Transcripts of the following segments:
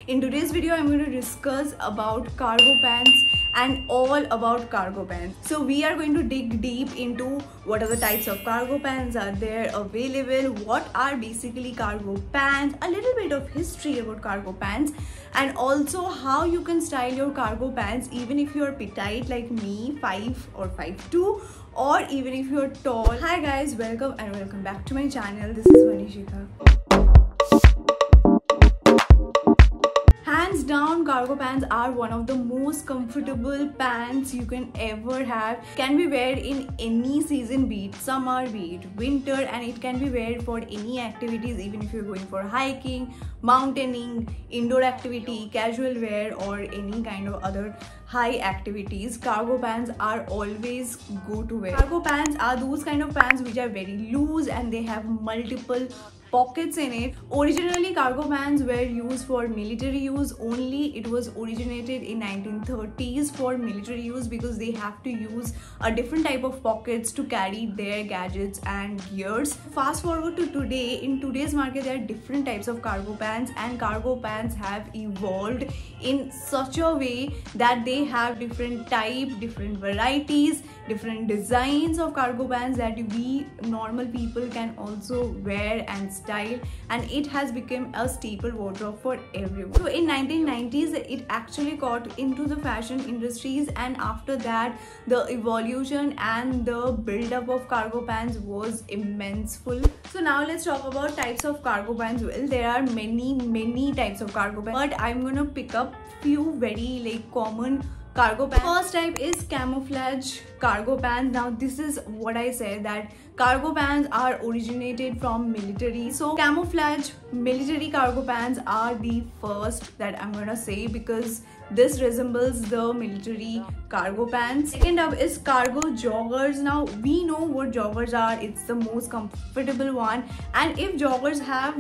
In today's video, I'm going to discuss about cargo pants and all about cargo pants. So we are going to dig deep into what are the types of cargo pants are there available, what are basically cargo pants, a little bit of history about cargo pants, and also how you can style your cargo pants even if you're petite like me, 5 or 5'2", or even if you're tall. Hi guys, welcome back to my channel. This is Vanishika. Hands down, cargo pants are one of the most comfortable pants you can ever have. Can be worn in any season, be it summer, be it winter, and it can be worn for any activities, even if you're going for hiking, mountaineering, indoor activity, casual wear, or any kind of other high activities. Cargo pants are always go to wear. Cargo pants are those kind of pants which are very loose and they have multiple pockets in it. Originally, cargo pants were used for military use only. It was originated in 1930s for military use because they have to use a different type of pockets to carry their gadgets and gears. Fast forward to today, in today's market there are different types of cargo pants, and cargo pants have evolved in such a way that they have different type, different varieties, different designs of cargo pants that we normal people can also wear and style, and it has become a staple wardrobe for everyone. So in 1990s it actually got into the fashion industries, and after that the evolution and the build-up of cargo pants was immenseful. So now let's talk about types of cargo pants. Well, there are many types of cargo pants, but I'm gonna pick up few very common cargo pants. First type is camouflage cargo pants. Now this is what I said, that cargo pants are originated from military. So camouflage military cargo pants are the first that I'm gonna say because this resembles the military cargo pants. Second up is cargo joggers. Now we know what joggers are. It's the most comfortable one, and if joggers have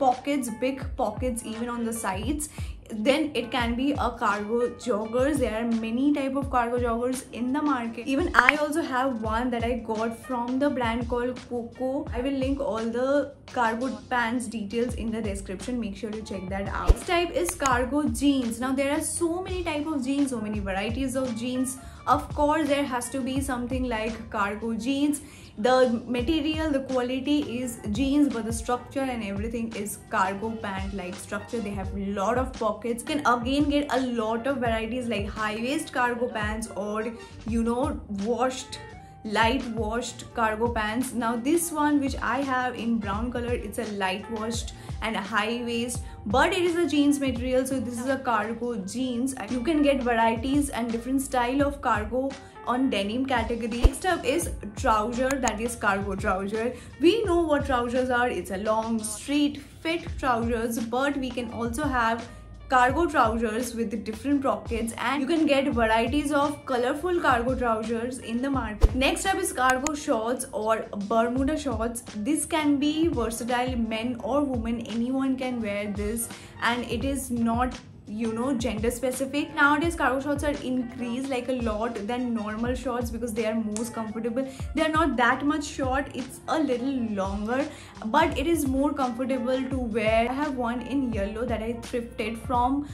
pockets, big pockets even on the sides, then it can be a cargo joggers. There are many type of cargo joggers in the market. Even I also have one that I got from the brand called Coco. I will link all the cargo pants details in the description. Make sure you check that out. Next type is cargo jeans. Now there are so many type of jeans, so many varieties of jeans. Of course there has to be something like cargo jeans. The material, the quality is jeans, but the structure and everything is cargo pant like structure. They have a lot of pockets. You can again get a lot of varieties like high waist cargo pants, or light washed cargo pants. Now this one which I have in brown color, it's a light washed and a high waist, but it is a jeans material, so this is a cargo jeans. You can get varieties and different style of cargo on denim category. Next up is trouser, that is cargo trouser. We know what trousers are. It's a long straight fit trousers, but we can also have cargo trousers with different pockets, and you can get varieties of colorful cargo trousers in the market. Next up is cargo shorts or Bermuda shorts. This can be versatile, men or women, anyone can wear this, and it is not gender specific. Nowadays cargo shorts are increased like a lot than normal shorts because they are most comfortable. They are not that much short, it's a little longer, but it is more comfortable to wear. I have one in yellow that I thrifted from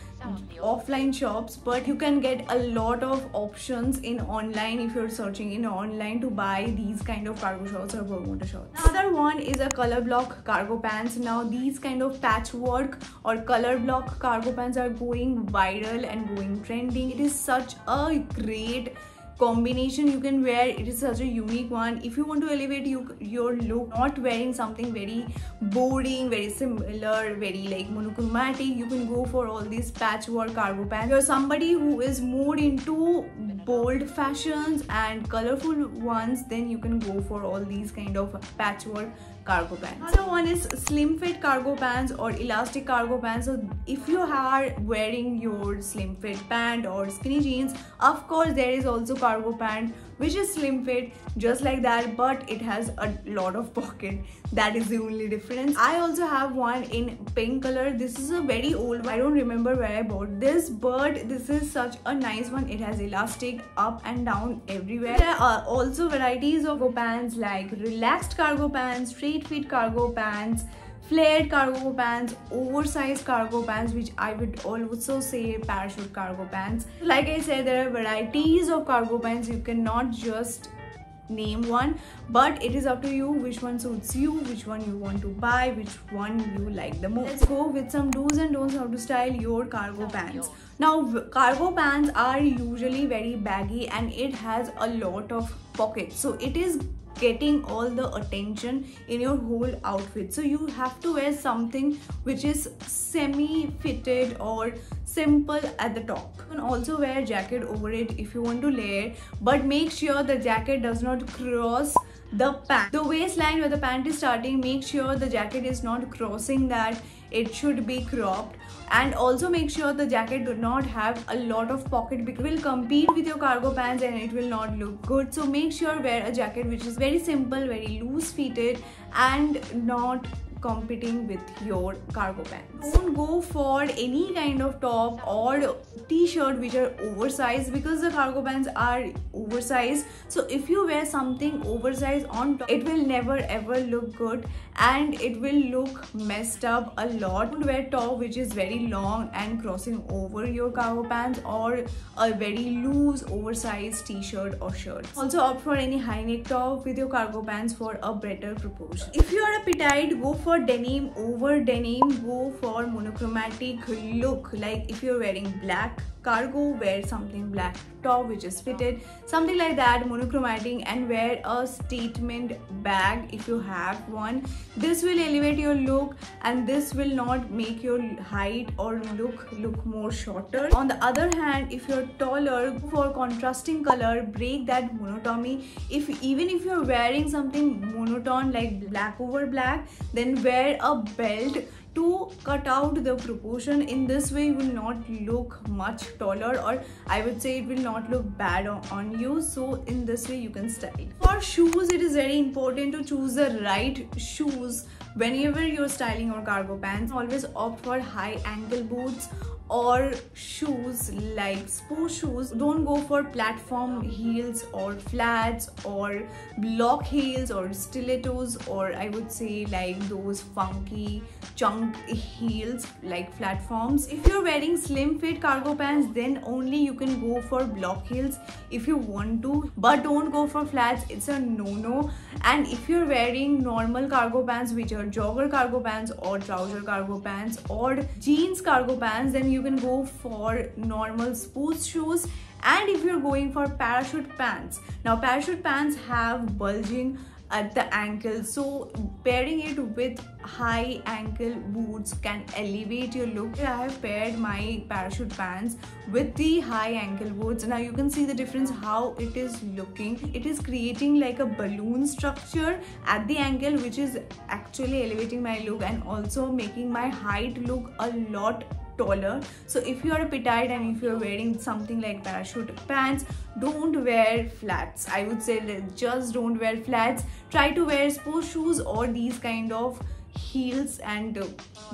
offline shops, but you can get a lot of options in online if you're searching in online to buy these kind of cargo shorts or Bermuda shorts. Another one is a color block cargo pants. Now these kind of patchwork or color block cargo pants are going viral and going trending. It is such a great combination you can wear. It is such a unique one. If you want to elevate your look, not wearing something very boring, very similar, very monochromatic, you can go for all these patchwork cargo pants. If you're somebody who is more into bold fashions and colorful ones, then you can go for all these kind of patchwork cargo pants. Another one is slim fit cargo pants or elastic cargo pants. So if you are wearing your slim fit pant or skinny jeans, of course there is also cargo pant which is slim fit just like that, but it has a lot of pocket. That is the only difference. I also have one in pink color. This is a very old one. I don't remember where I bought this, but this is such a nice one. It has elastic up and down everywhere. There are also varieties of cargo pants like relaxed cargo pants, straight fit cargo pants, flared cargo pants, oversized cargo pants, which I would also say parachute cargo pants. Like I said, there are varieties of cargo pants. You cannot just name one, but it is up to you which one suits you, which one you want to buy, which one you like the most. Let's go with some do's and don'ts how to style your cargo pants. Now, cargo pants are usually very baggy and it has a lot of pockets, so it is getting all the attention in your whole outfit. So you have to wear something which is semi-fitted or simple at the top. You can also wear a jacket over it if you want to layer, but make sure the jacket does not cross the pant. The waistline where the pant is starting, make sure the jacket is not crossing that. It should be cropped, and also make sure the jacket do not have a lot of pocket because it will compete with your cargo pants and it will not look good. So make sure wear a jacket which is very simple, very loose fitted and not competing with your cargo pants. Don't go for any kind of top or t-shirt which are oversized because the cargo pants are oversized. So if you wear something oversized on top, it will never ever look good and it will look messed up a lot. Don't wear top which is very long and crossing over your cargo pants, or a very loose oversized t-shirt or shirt. Also opt for any high neck top with your cargo pants for a better proportion. If you are a petite, go for denim over denim. Go for monochromatic look. Like if you're wearing black cargo, wear something black top which is fitted, something like that, monochromatic, and wear a statement bag if you have one. This will elevate your look and this will not make your height or look more shorter. On the other hand, if you're taller, go for contrasting color, break that monotony. Even if you're wearing something monotone like black over black, then wear a belt to cut out the proportion. In this way you will not look much taller, or I would say it will not look bad on you. So in this way you can style. For shoes, it is very important to choose the right shoes whenever you're styling your cargo pants. Always opt for high ankle boots or shoes like sports shoes. Don't go for platform heels or flats or block heels or stilettos, or I would say like those funky chunk heels like platforms. If you're wearing slim fit cargo pants, then only you can go for block heels if you want to, but don't go for flats. It's a no-no. And if you're wearing normal cargo pants which are jogger cargo pants or trouser cargo pants or jeans cargo pants, then you can go for normal sports shoes. And if you're going for parachute pants, now parachute pants have bulging at the ankle, so pairing it with high ankle boots can elevate your look. I have paired my parachute pants with the high ankle boots. Now you can see the difference how it is looking. It is creating like a balloon structure at the ankle, which is actually elevating my look and also making my height look a lot taller. So if you are a petite and if you're wearing something like parachute pants, don't wear flats. I would say that just don't wear flats. Try to wear sports shoes or these kind of heels and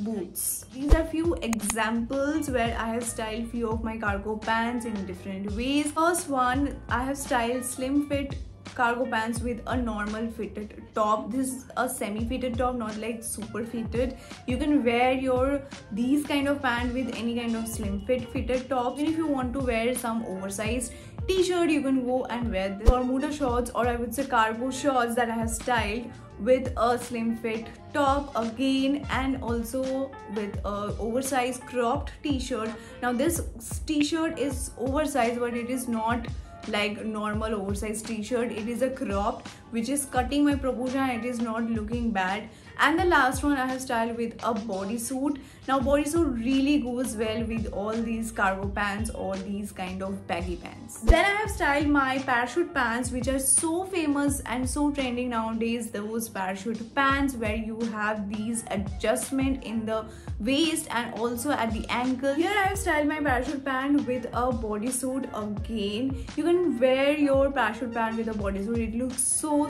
boots. These are few examples where I have styled few of my cargo pants in different ways. First one, I have styled slim fit cargo pants with a normal fitted top. This is a semi-fitted top, not like super fitted. You can wear these kind of pants with any kind of slim fitted top. And if you want to wear some oversized t-shirt, you can go and wear this. Bermuda shorts, or I would say cargo shorts, that I have styled with a slim fit top again, and also with a oversized cropped t-shirt. Now this t-shirt is oversized, but it is not like normal oversized t-shirt. It is a cropped which is cutting my proportion and it is not looking bad. And the last one I have styled with a bodysuit. Now bodysuit really goes well with all these cargo pants or these kind of baggy pants. Then I have styled my parachute pants, which are so famous and so trending nowadays. Those parachute pants where you have these adjustment in the waist and also at the ankle. Here I have styled my parachute pant with a bodysuit again. You can wear your parachute pant with a bodysuit. It looks so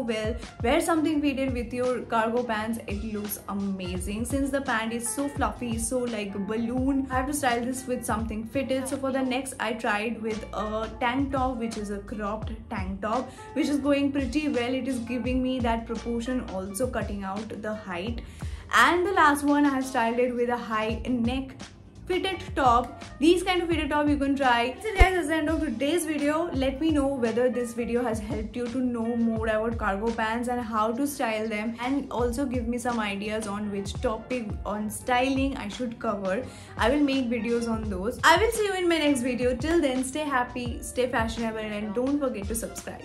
well. Wear something fitted with your cargo pants. It looks amazing. Since the pant is so fluffy, so like a balloon, I have to style this with something fitted. So for the next, I tried with a tank top, which is a cropped tank top, which is going pretty well. It is giving me that proportion, also cutting out the height. And the last one, I have styled it with a high neck fitted top. These kind of fitted top you can try. So guys, that's the end of today's video. Let me know whether this video has helped you to know more about cargo pants and how to style them, and also give me some ideas on which topic on styling I should cover. I will make videos on those. I will see you in my next video. Till then, stay happy, stay fashionable, and don't forget to subscribe.